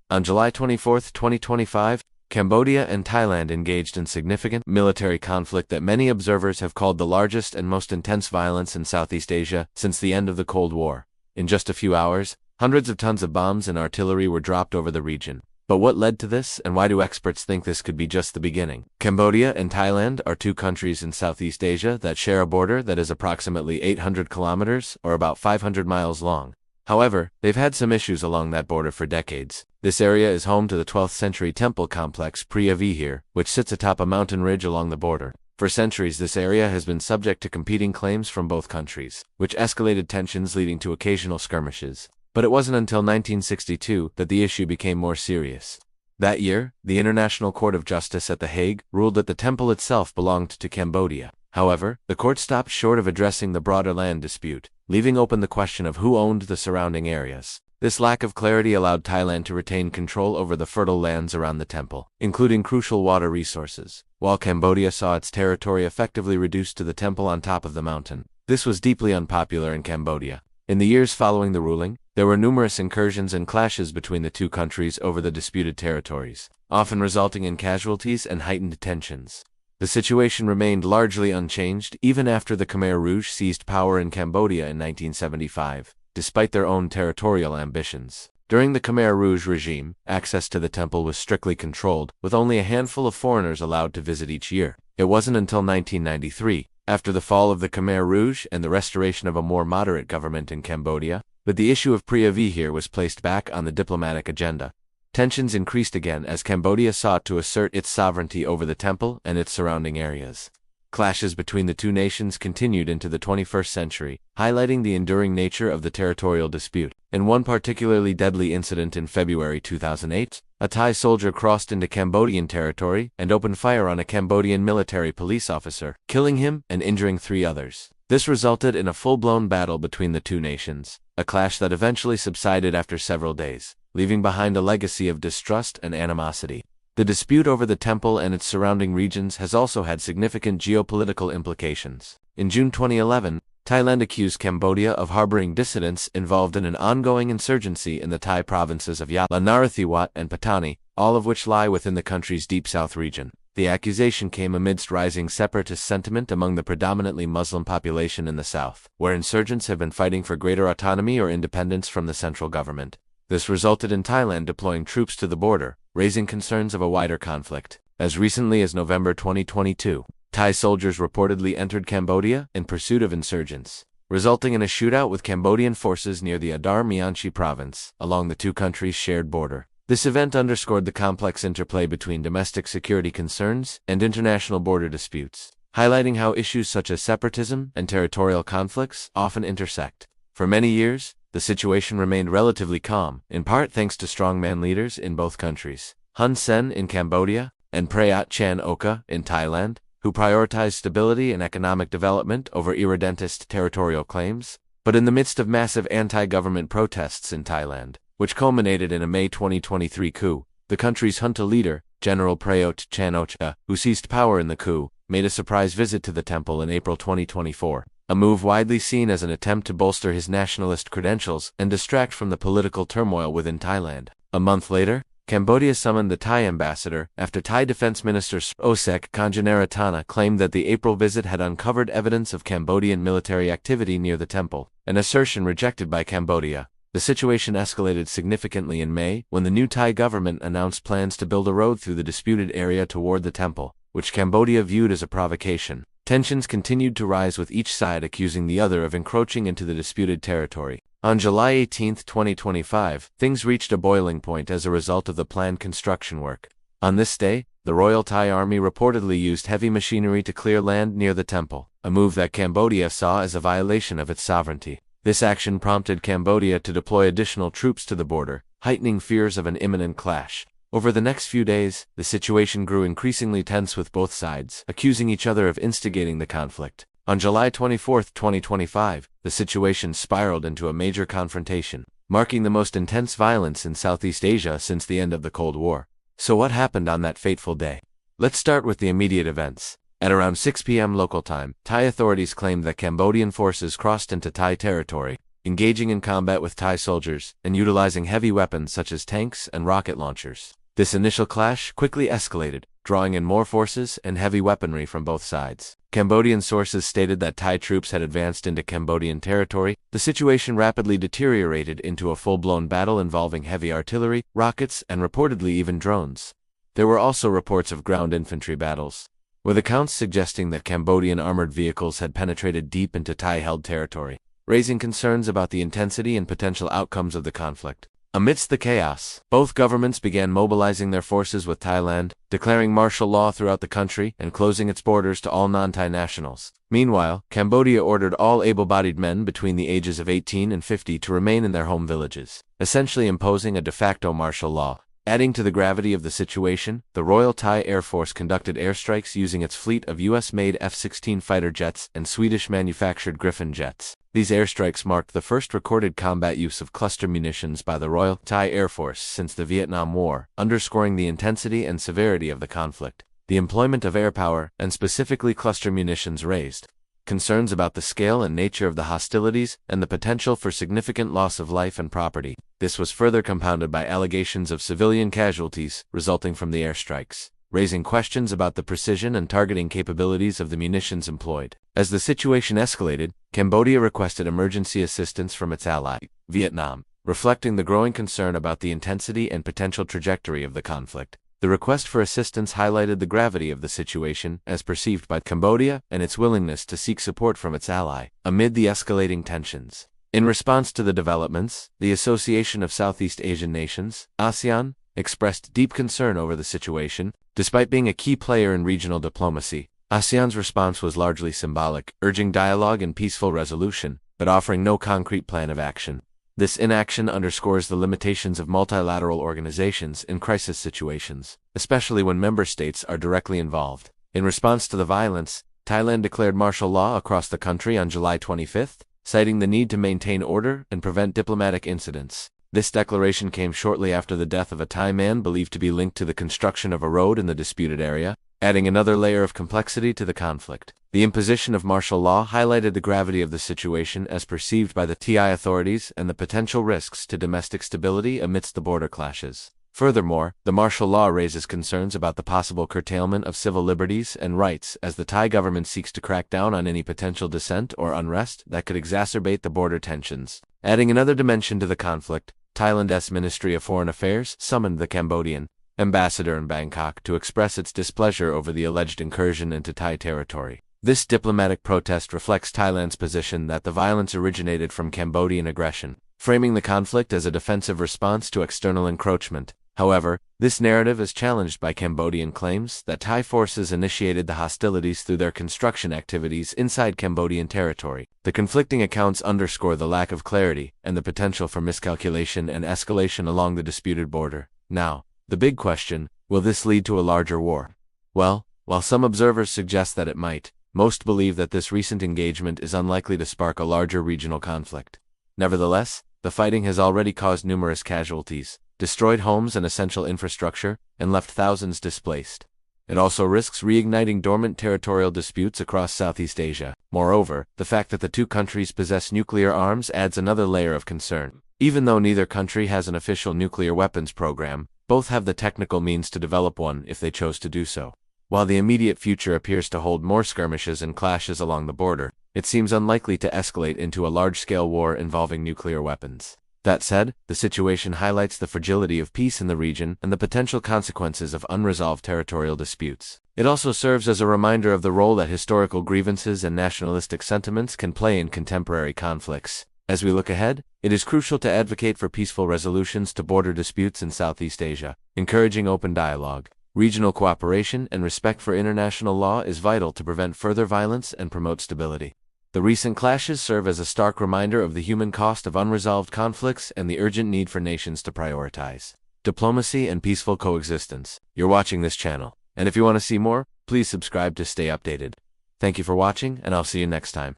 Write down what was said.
On July 24, 2025, Cambodia and Thailand engaged in significant military conflict that many observers have called the largest and most intense violence in Southeast Asia since the end of the Cold War. In just a few hours, hundreds of tons of bombs and artillery were dropped over the region. But what led to this, and why do experts think this could be just the beginning? Cambodia and Thailand are two countries in Southeast Asia that share a border that is approximately 800 kilometers, or about 500 miles long. However, they've had some issues along that border for decades. This area is home to the 12th century temple complex Preah Vihear, which sits atop a mountain ridge along the border. For centuries, this area has been subject to competing claims from both countries, which escalated tensions leading to occasional skirmishes. But it wasn't until 1962 that the issue became more serious. That year, the International Court of Justice at The Hague ruled that the temple itself belonged to Cambodia. However, the court stopped short of addressing the broader land dispute, leaving open the question of who owned the surrounding areas. This lack of clarity allowed Thailand to retain control over the fertile lands around the temple, including crucial water resources, while Cambodia saw its territory effectively reduced to the temple on top of the mountain. This was deeply unpopular in Cambodia. In the years following the ruling, there were numerous incursions and clashes between the two countries over the disputed territories, often resulting in casualties and heightened tensions. The situation remained largely unchanged even after the Khmer Rouge seized power in Cambodia in 1975, despite their own territorial ambitions. During the Khmer Rouge regime, access to the temple was strictly controlled, with only a handful of foreigners allowed to visit each year. It wasn't until 1993, after the fall of the Khmer Rouge and the restoration of a more moderate government in Cambodia, that the issue of Preah Vihear was placed back on the diplomatic agenda. Tensions increased again as Cambodia sought to assert its sovereignty over the temple and its surrounding areas. Clashes between the two nations continued into the 21st century, highlighting the enduring nature of the territorial dispute. In one particularly deadly incident in February 2008, a Thai soldier crossed into Cambodian territory and opened fire on a Cambodian military police officer, killing him and injuring 3 others. This resulted in a full-blown battle between the two nations, a clash that eventually subsided after several days, leaving behind a legacy of distrust and animosity. The dispute over the temple and its surrounding regions has also had significant geopolitical implications. In June 2011, Thailand accused Cambodia of harboring dissidents involved in an ongoing insurgency in the Thai provinces of Yat, Narathiwat, and Patani, all of which lie within the country's Deep South region. The accusation came amidst rising separatist sentiment among the predominantly Muslim population in the south, where insurgents have been fighting for greater autonomy or independence from the central government. This resulted in Thailand deploying troops to the border, raising concerns of a wider conflict. As recently as November 2022, Thai soldiers reportedly entered Cambodia in pursuit of insurgents, resulting in a shootout with Cambodian forces near the Adar Mianchi province, along the two countries' shared border. This event underscored the complex interplay between domestic security concerns and international border disputes, highlighting how issues such as separatism and territorial conflicts often intersect. For many years, the situation remained relatively calm, in part thanks to strongman leaders in both countries, Hun Sen in Cambodia and Prayut Chan-ocha in Thailand, who prioritized stability and economic development over irredentist territorial claims. But in the midst of massive anti-government protests in Thailand, which culminated in a May 2023 coup, the country's junta leader, General Prayut Chan-ocha, who seized power in the coup, made a surprise visit to the temple in April 2024, a move widely seen as an attempt to bolster his nationalist credentials and distract from the political turmoil within Thailand. A month later, Cambodia summoned the Thai ambassador after Thai Defense Minister Sosek Kanjanaratana claimed that the April visit had uncovered evidence of Cambodian military activity near the temple, an assertion rejected by Cambodia. The situation escalated significantly in May when the new Thai government announced plans to build a road through the disputed area toward the temple, which Cambodia viewed as a provocation. Tensions continued to rise with each side accusing the other of encroaching into the disputed territory. On July 18, 2025, things reached a boiling point as a result of the planned construction work. On this day, the Royal Thai Army reportedly used heavy machinery to clear land near the temple, a move that Cambodia saw as a violation of its sovereignty. This action prompted Cambodia to deploy additional troops to the border, heightening fears of an imminent clash. Over the next few days, the situation grew increasingly tense with both sides, accusing each other of instigating the conflict. On July 24, 2025, the situation spiraled into a major confrontation, marking the most intense violence in Southeast Asia since the end of the Cold War. So what happened on that fateful day? Let's start with the immediate events. At around 6 p.m. local time, Thai authorities claimed that Cambodian forces crossed into Thai territory, engaging in combat with Thai soldiers and utilizing heavy weapons such as tanks and rocket launchers. This initial clash quickly escalated, drawing in more forces and heavy weaponry from both sides. Cambodian sources stated that Thai troops had advanced into Cambodian territory. The situation rapidly deteriorated into a full-blown battle involving heavy artillery, rockets, and reportedly even drones. There were also reports of ground infantry battles, with accounts suggesting that Cambodian armored vehicles had penetrated deep into Thai-held territory, raising concerns about the intensity and potential outcomes of the conflict. Amidst the chaos, both governments began mobilizing their forces with Thailand, declaring martial law throughout the country and closing its borders to all non-Thai nationals. Meanwhile, Cambodia ordered all able-bodied men between the ages of 18 and 50 to remain in their home villages, essentially imposing a de facto martial law. Adding to the gravity of the situation, the Royal Thai Air Force conducted airstrikes using its fleet of US-made F-16 fighter jets and Swedish-manufactured Griffin jets. These airstrikes marked the first recorded combat use of cluster munitions by the Royal Thai Air Force since the Vietnam War, underscoring the intensity and severity of the conflict. The employment of air power, and specifically cluster munitions, raised concerns about the scale and nature of the hostilities and the potential for significant loss of life and property. This was further compounded by allegations of civilian casualties resulting from the airstrikes, raising questions about the precision and targeting capabilities of the munitions employed. As the situation escalated, Cambodia requested emergency assistance from its ally, Vietnam, reflecting the growing concern about the intensity and potential trajectory of the conflict. The request for assistance highlighted the gravity of the situation as perceived by Cambodia and its willingness to seek support from its ally amid the escalating tensions. In response to the developments, the Association of Southeast Asian Nations, ASEAN, expressed deep concern over the situation. Despite being a key player in regional diplomacy, ASEAN's response was largely symbolic, urging dialogue and peaceful resolution, but offering no concrete plan of action. This inaction underscores the limitations of multilateral organizations in crisis situations, especially when member states are directly involved. In response to the violence, Thailand declared martial law across the country on July 25, citing the need to maintain order and prevent diplomatic incidents. This declaration came shortly after the death of a Thai man believed to be linked to the construction of a road in the disputed area, adding another layer of complexity to the conflict. The imposition of martial law highlighted the gravity of the situation as perceived by the Thai authorities and the potential risks to domestic stability amidst the border clashes. Furthermore, the martial law raises concerns about the possible curtailment of civil liberties and rights as the Thai government seeks to crack down on any potential dissent or unrest that could exacerbate the border tensions. Adding another dimension to the conflict, Thailand's Ministry of Foreign Affairs summoned the Cambodian ambassador in Bangkok to express its displeasure over the alleged incursion into Thai territory. This diplomatic protest reflects Thailand's position that the violence originated from Cambodian aggression, framing the conflict as a defensive response to external encroachment. However, this narrative is challenged by Cambodian claims that Thai forces initiated the hostilities through their construction activities inside Cambodian territory. The conflicting accounts underscore the lack of clarity and the potential for miscalculation and escalation along the disputed border. Now, the big question, will this lead to a larger war? Well, while some observers suggest that it might, most believe that this recent engagement is unlikely to spark a larger regional conflict. Nevertheless, the fighting has already caused numerous casualties, destroyed homes and essential infrastructure, and left thousands displaced. It also risks reigniting dormant territorial disputes across Southeast Asia. Moreover, the fact that the two countries possess nuclear arms adds another layer of concern. Even though neither country has an official nuclear weapons program, both have the technical means to develop one if they chose to do so. While the immediate future appears to hold more skirmishes and clashes along the border, it seems unlikely to escalate into a large-scale war involving nuclear weapons. That said, the situation highlights the fragility of peace in the region and the potential consequences of unresolved territorial disputes. It also serves as a reminder of the role that historical grievances and nationalistic sentiments can play in contemporary conflicts. As we look ahead, it is crucial to advocate for peaceful resolutions to border disputes in Southeast Asia. Encouraging open dialogue, regional cooperation, and respect for international law is vital to prevent further violence and promote stability. The recent clashes serve as a stark reminder of the human cost of unresolved conflicts and the urgent need for nations to prioritize diplomacy and peaceful coexistence. You're watching this channel, and if you want to see more, please subscribe to stay updated. Thank you for watching, and I'll see you next time.